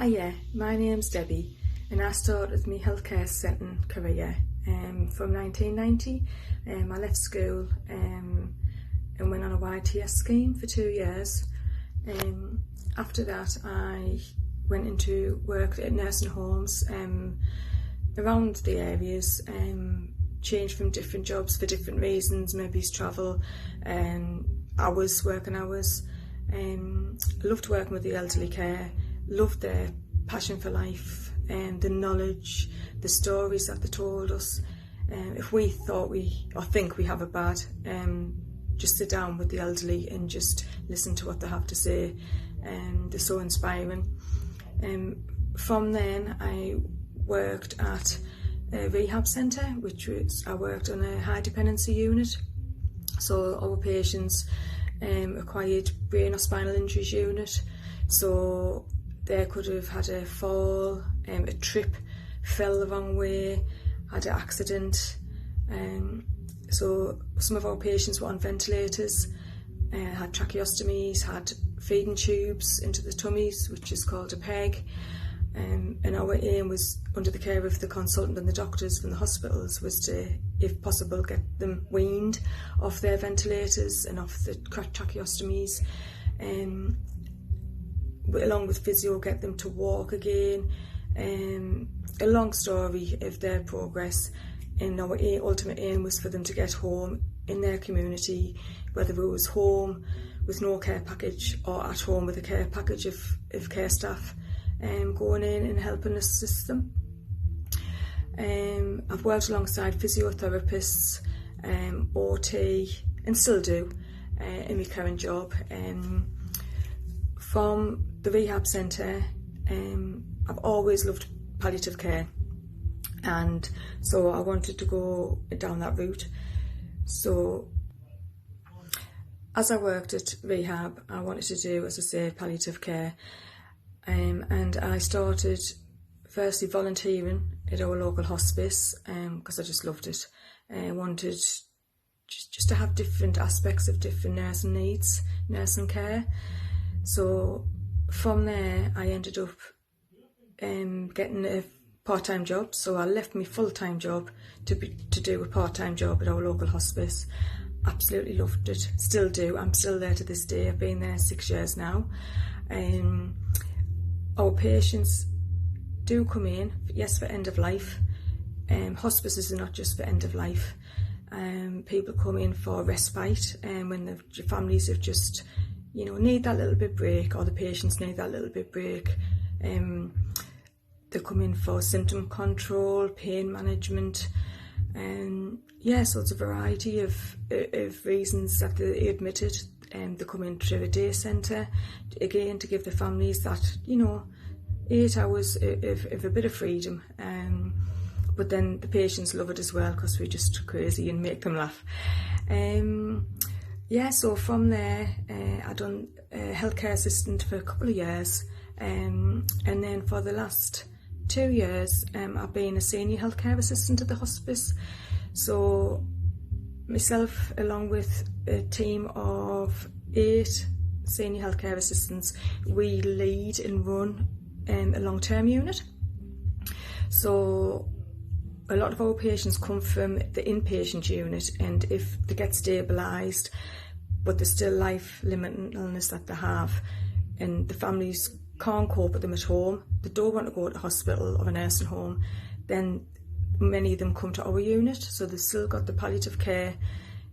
Hiya, my name's Debbie and I started my healthcare setting career from 1990. I left school and went on a YTS scheme for 2 years. After that I went into work at nursing homes around the areas, changed from different jobs for different reasons, maybe it's travel, working hours. Loved working with the elderly care, loved their passion for life and the knowledge, the stories that they told us. If we thought think we have it bad, just sit down with the elderly and just listen to what they have to say. They're so inspiring. From then I worked at a rehab centre, I worked on a high dependency unit. So our patients acquired brain or spinal injuries unit, so they could have had a fall, a trip, fell the wrong way, had an accident. So some of our patients were on ventilators, had tracheostomies, had feeding tubes into the tummies, which is called a PEG. And our aim was, under the care of the consultant and the doctors from the hospitals, was to, if possible, get them weaned off their ventilators and off the tracheostomies, along with physio, get them to walk again. A long story of their progress, and our ultimate aim was for them to get home in their community, whether it was home with no care package or at home with a care package of care staff going in and helping assist them. I've worked alongside physiotherapists, OT, and still do in my current job. From the rehab centre, I've always loved palliative care, and so I wanted to go down that route. So as I worked at rehab, I wanted to do, as I say, palliative care. And I started firstly volunteering at our local hospice because I just loved it. I wanted just to have different aspects of different nursing needs, nursing care. So from there I ended up getting a part-time job. So I left my full-time job to do a part-time job at our local hospice. Absolutely loved it, still do. I'm still there to this day. I've been there 6 years now. Our patients do come in, yes, for end of life. Hospices are not just for end of life. People come in for respite, when the families have just, need that little bit break, or the patients need that little bit break. They come in for symptom control, pain management, so it's a variety of reasons that they're admitted. They come into a day centre, again, to give the families that, 8 hours of a bit of freedom. But then the patients love it as well, because we're just crazy and make them laugh. So from there, I done a healthcare assistant for a couple of years. And then for the last 2 years, I've been a senior healthcare assistant at the hospice. So myself, along with a team of 8 senior healthcare assistants, we lead and run a long-term unit. So a lot of our patients come from the inpatient unit, and if they get stabilised but there's still life-limiting illness that they have and the families can't cope with them at home, they don't want to go to hospital or a nursing home, then many of them come to our unit. So they've still got the palliative care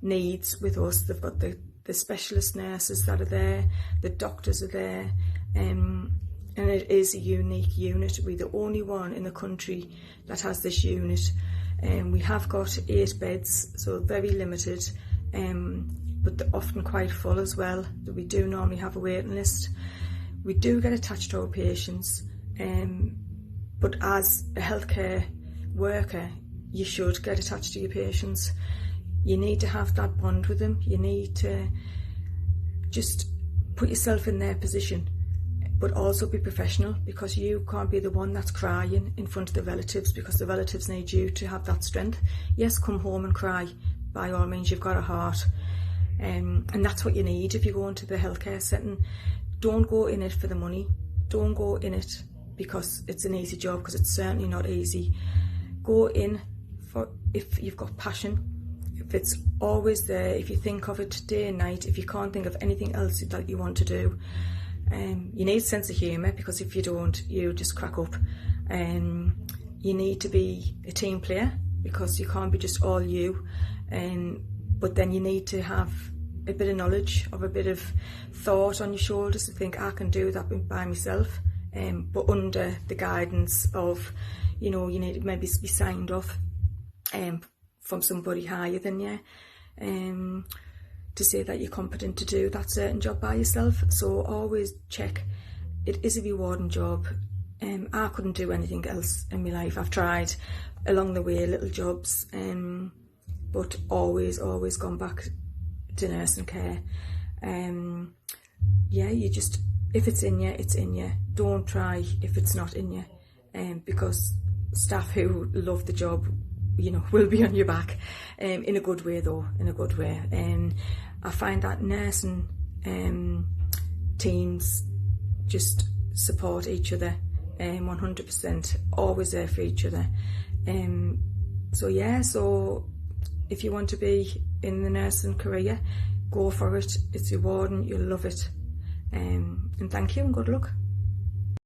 needs with us. They've got the specialist nurses that are there, the doctors are there, and it is a unique unit. We're the only one in the country that has this unit. We have got 8 beds, so very limited, but they're often quite full as well. We do normally have a waiting list. We do get attached to our patients, but as a healthcare worker, you should get attached to your patients. You need to have that bond with them. You need to just put yourself in their position, but also be professional, because you can't be the one that's crying in front of the relatives, because the relatives need you to have that strength. Yes, come home and cry, by all means, you've got a heart, and that's what you need if you go into the healthcare setting. Don't go in it for the money, don't go in it because it's an easy job, because it's certainly not easy. Go in for if you've got passion, if it's always there, if you think of it day and night, if you can't think of anything else that you want to do. You need a sense of humour, because if you don't, you just crack up. You need to be a team player, because you can't be just all you. But then you need to have a bit of knowledge, or a bit of thought on your shoulders to think, I can do that by myself. But under the guidance of, you know, you need to maybe be signed off from somebody higher than you, to say that you're competent to do that certain job by yourself. So always check. It is a rewarding job. I couldn't do anything else in my life. I've tried along the way little jobs, but always gone back to nursing care. Yeah, you just, if it's in you, it's in you. Don't try if it's not in you, because staff who love the job, you know, will be on your back, in a good way though, in a good way. I find that nursing teams just support each other, 100%, always there for each other. So yeah, so if you want to be in the nursing career, go for it. It's rewarding, you'll love it. And thank you and good luck.